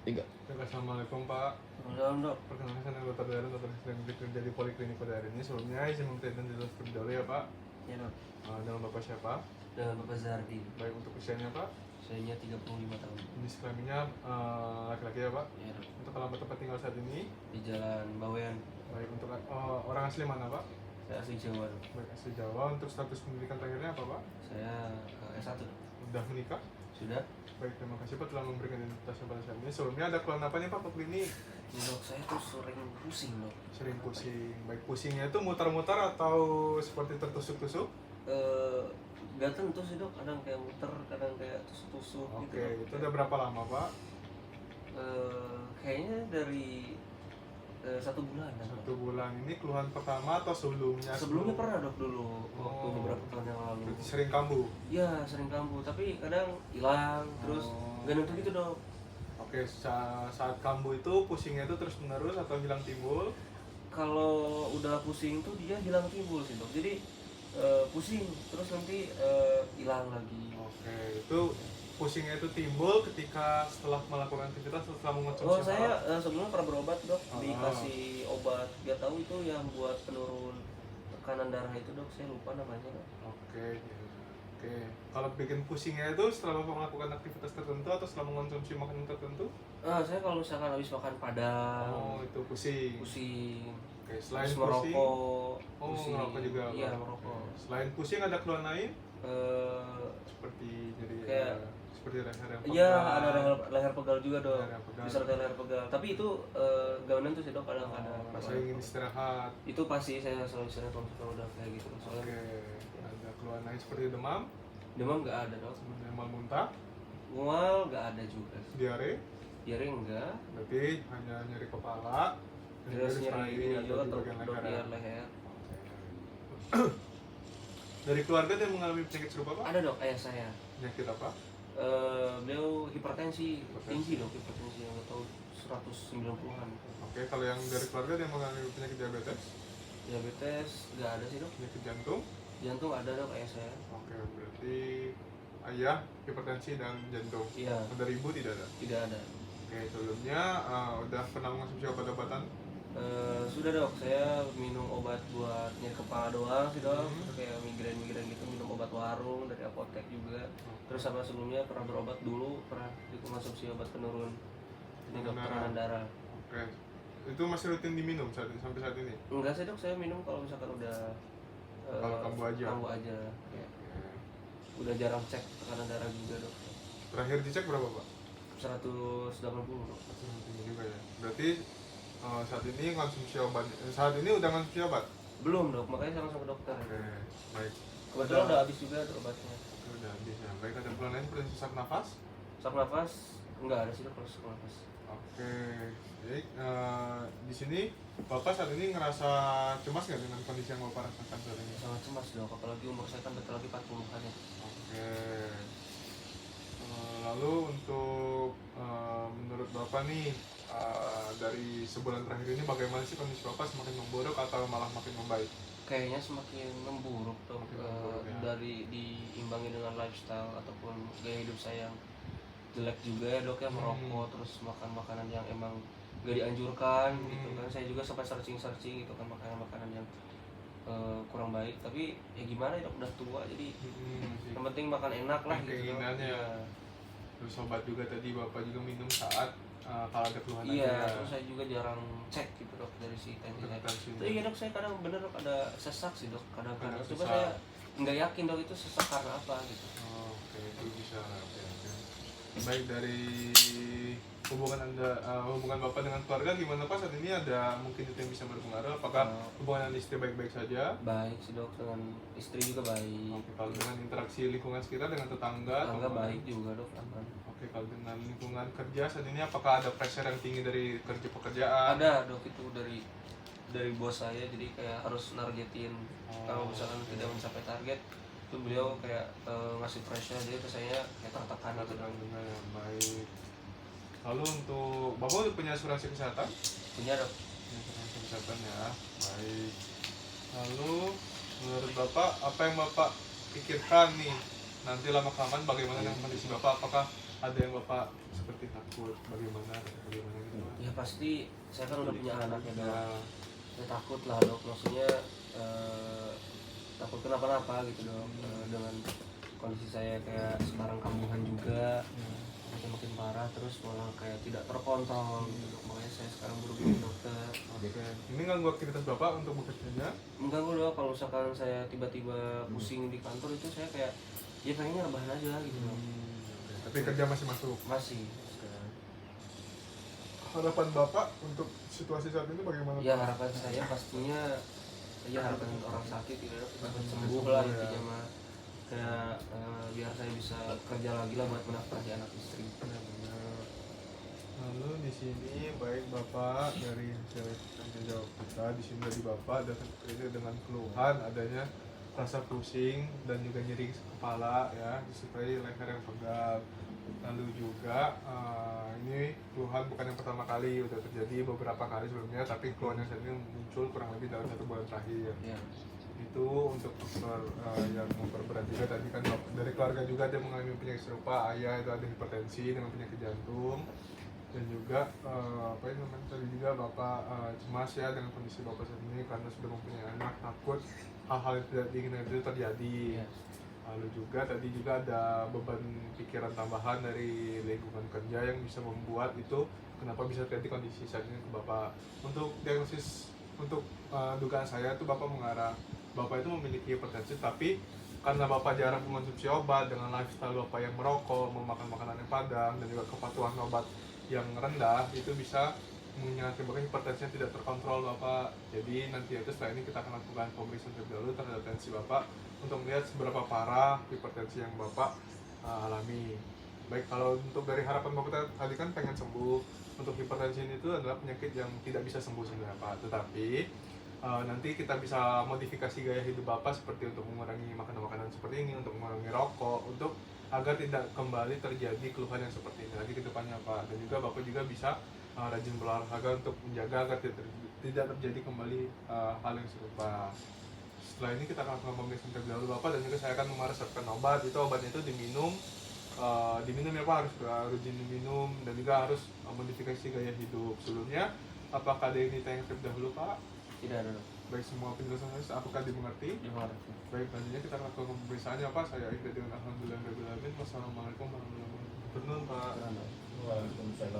Tiga. Assalamualaikum Pak. Assalamualaikum dok. Perkenalkan saya Dr. Darren, dokter sedang bekerja di Poliklinik pada hari ini. Sebelumnya izin meminta identitas terlebih dahulu ya Pak. Ya dok. Dengan Bapak siapa? Dengan Bapak Zardi. Baik, untuk usianya Pak? Usianya 35 tahun. Jenis kelaminnya laki-laki ya Pak? Ya dok. Untuk alamat tempat tinggal saat ini? Di Jalan Bawean. Baik, untuk orang asli mana Pak? Saya asli Jawa dok. Baik, asli Jawa. Untuk status pendidikan terakhirnya apa Pak? Saya S1 dok. Udah menikah? Sudah? Baik, terima kasih Pak telah memberikan identitasnya pada saya ini. Sebelumnya ada keluhan apa nih Pak ke klinik? Ya dok, saya tuh sering pusing dok. Sering pusing. Baik, pusingnya itu muter-muter atau seperti tertusuk-tusuk? Gak tentu sih dok, kadang kayak muter, kadang kayak tusuk-tusuk gitu Oke, dok. itu udah berapa lama Pak? Kayaknya dari 1 bulan dok. 1 bulan. Ini keluhan pertama atau sebelumnya? Sebelumnya pernah dok dulu, waktu Oh. beberapa tahun yang lalu. Berarti sering kambuh? Iya sering kambuh, tapi kadang hilang, terus Oh. gak nentu gitu dok. Oke, saat kambuh itu pusingnya itu terus menerus atau hilang timbul? Kalau udah pusing tuh dia hilang timbul sih dok, jadi pusing terus nanti hilang lagi. Oke, itu pusingnya itu timbul ketika setelah melakukan aktivitas atau setelah mengonsumsi Oh saya sebelumnya pernah berobat dok, Oh. dikasih obat, gak tahu itu yang buat penurun tekanan darah itu dok, saya lupa namanya dok. Oke, oke. Kalau bikin pusingnya itu setelah melakukan aktivitas tertentu atau setelah mengonsumsi makanan tertentu? Saya kalau misalkan habis makan padang, Oh, itu pusing. pusing, Oke, selain terus pusing, merokok, oh pusing. ngerokok juga. Iya Pak? merokok. Selain pusing ada keluhan lain? Eh, Seperti jadi Kayak- seperti leher yang Iya pegal. ada leher pegal juga dok, Leher yang pegal. disertai leher pegal. Tapi itu gak nentu sih dok, kadang ada. Masa ingin istirahat. Itu pasti saya selalu istirahat kalau udah kayak gitu. Soalnya Oke, ada keluhan lain seperti demam, demam nggak ada dok, demam muntah, mual nggak ada juga, diare, diare enggak, berarti hanya nyeri kepala, dan terus setelah nyeri ini ini ada juga di bagian leher. ya? leher. Dari keluarga ada yang mengalami penyakit serupa Pak? Ada dok, ayah saya. Penyakit apa? Beliau hipertensi Hipertensi. tinggi dok, hipertensi yang nggak tahu 190-an. Oke, kalau yang dari keluarga ada yang mengalami penyakit diabetes, Diabetes nggak ada sih dok, penyakit jantung. jantung ada dok ayah saya. Oke, berarti ayah hipertensi dan jantung. Iya, Dari ibu tidak ada. tidak ada. Oke, sebelumnya udah pernah mengonsumsi obat-obatan? Sudah dok, saya minum obat buat nyeri kepala doang sih dok, Hmm. kayak migrain gitu, minum obat warung dari apotek juga. Terus sama sebelumnya pernah berobat dulu, pernah dikonsumsi obat penurun tingkat tekanan darah. Oke, itu masih rutin diminum sampai saat ini? Enggak sih dok, saya minum kalau misalkan udah Kalau kambuh aja? kambuh aja. Kayak Oke. udah jarang cek tekanan darah juga dok. Terakhir dicek berapa Pak? 180 dok. Tinggi juga ya. Berarti saat ini saat ini udah konsumsi obat? Belum dok, makanya saya langsung ke dokter. Oke, baik. Kebetulan udah habis juga tuh obatnya. Oke, udah habis ya. Baik, ada keluhan lain seperti sesak nafas? Sesak nafas enggak ada sih dok kalau sesak nafas. Oke, baik. Di sini Bapak saat ini ngerasa cemas nggak dengan kondisi yang Bapak rasakan saat ini? Sangat cemas dok, apalagi umur saya kan bentar lagi 40-an ya. Oke. Lalu untuk menurut Bapak nih dari sebulan terakhir ini bagaimana sih kondisi Bapak, semakin memburuk atau malah makin membaik? Kayaknya semakin memburuk dok, Semakin memburuk, ya. dari diimbangi dengan lifestyle ataupun gaya hidup saya yang jelek juga ya dok ya, merokok terus makan makanan yang emang gak dianjurkan gitu kan. Saya juga sempat searching gitu kan makanan yang kurang baik, tapi ya gimana ya dok, udah tua jadi yang penting makan enak lah gitu. Keinginannya. Iya. Terus obat juga tadi Bapak juga minum saat kalau ada keluhan Iya, aja. terus saya juga jarang cek gitu dok dari si tensi saya. Tensinya. Iya dok, saya kadang bener dok ada sesak sih dok, kadang-kadang. Ada Coba sesak. saya nggak yakin dok itu sesak karena apa gitu. Oh, oke, itu bisa. Oke. Baik, dari hubungan Bapak dengan keluarga gimana Pak saat ini? Ada mungkin itu yang bisa berpengaruh? Apakah hubungan istri baik-baik saja? Baik sih dok, dengan istri juga baik. Oke, kalau dengan interaksi lingkungan sekitar dengan tetangga? Tetangga atau baik juga dok, aman. Oke, kalau dengan lingkungan kerja saat ini apakah ada pressure yang tinggi dari pekerjaan? Ada dok, itu dari bos saya, jadi kayak harus nargetin. Kalau misalkan tidak mencapai target itu beliau kayak ngasih pressure, jadi ke saya kayak tertekan gitu dok. Baik. Lalu untuk Bapak udah punya asuransi kesehatan? Punya dok. Punya asuransi kesehatan ya. Baik. Lalu menurut Bapak apa yang Bapak pikirkan nih nanti lama kelamaan bagaimana dengan kondisi Bapak? Apakah ada yang Bapak seperti takut bagaimana? pasti saya kan udah punya anak ya dok. Ya. Saya takut lah dok, maksudnya takut kenapa-napa gitu dok. Dengan kondisi saya kayak sekarang kambuhan juga, makin parah, terus malah kayak tidak terkontrol gitu dok. Makanya saya sekarang buru-buru ke dokter. Oke. Ini ganggu aktivitas Bapak untuk bekerjanya? Mengganggu dok, kalau misalkan saya tiba-tiba pusing di kantor itu saya kayak ya pengennya rebahan aja gitu dok. Tapi kerja masih masuk. Masih. Harapan Bapak untuk situasi saat ini bagaimana? Ya harapan saya pastinya ya harapan orang sakit tidak dapat sembuh lah intinya mah, kayak biar saya bisa kerja lagi lah buat menafkahi anak istri. Lalu di sini baik Bapak dari hasil tanya jawab kita di sini dari Bapak datang ke dengan keluhan adanya rasa pusing dan juga nyeri kepala ya, disertai leher yang pegal. Lalu juga ini keluhan bukan yang pertama kali, udah terjadi beberapa kali sebelumnya, tapi keluhan yang saat ini muncul kurang lebih dalam 1 bulan terakhir. Ya. Itu untuk faktor yang memperberat juga. Tadi kan dari keluarga juga ada mengalami penyakit serupa, ayah itu ada hipertensi dengan penyakit jantung, dan juga apa yang namanya tadi juga Bapak cemas ya dengan kondisi Bapak saat ini karena sudah mempunyai anak, takut hal-hal yang tidak diinginkan itu terjadi. Ya. Lalu juga tadi juga ada beban pikiran tambahan dari lingkungan kerja yang bisa membuat itu kenapa bisa terjadi kondisi saat ini ke Bapak. Untuk diagnosis, untuk dugaan saya itu Bapak mengarah Bapak itu memiliki hipertensi, tapi karena Bapak jarang mengonsumsi obat dengan lifestyle Bapak yang merokok, memakan makanan yang padang, dan juga kepatuhan obat yang rendah, itu bisa mengakibatkan hipertensi yang tidak terkontrol Bapak. Jadi nanti itu setelah ini kita akan lakukan pemeriksaan terlebih dahulu terhadap tensi Bapak untuk melihat seberapa parah hipertensi yang Bapak alami. Baik, kalau untuk dari harapan Bapak tadi kan pengen sembuh. Untuk hipertensi ini itu adalah penyakit yang tidak bisa sembuh sebenarnya Pak, tetapi nanti kita bisa modifikasi gaya hidup Bapak seperti untuk mengurangi makanan-makanan seperti ini, untuk mengurangi rokok, untuk agar tidak kembali terjadi keluhan yang seperti ini lagi ke depannya Pak. Dan juga Bapak juga bisa rajin berolahraga untuk menjaga agar tidak terjadi kembali hal yang serupa. Setelah ini kita akan melakukan pemeriksaan terlebih dahulu Bapak, dan juga saya akan meresepkan obat. Itu obatnya itu diminum ya Pak, harus rajin diminum, dan juga harus modifikasi gaya hidup. Sebelumnya apakah ada yang ditanya terlebih dahulu Pak? Tidak ada dok. Baik, semua penjelasan saya apakah dimengerti? Dimengerti. Baik, selanjutnya kita akan lakukan pemeriksaannya Pak. Saya akhiri dengan alhamdulillah. Wassalamualaikum warahmatullahi wabarakatuh Pak. Waalaikumsalam.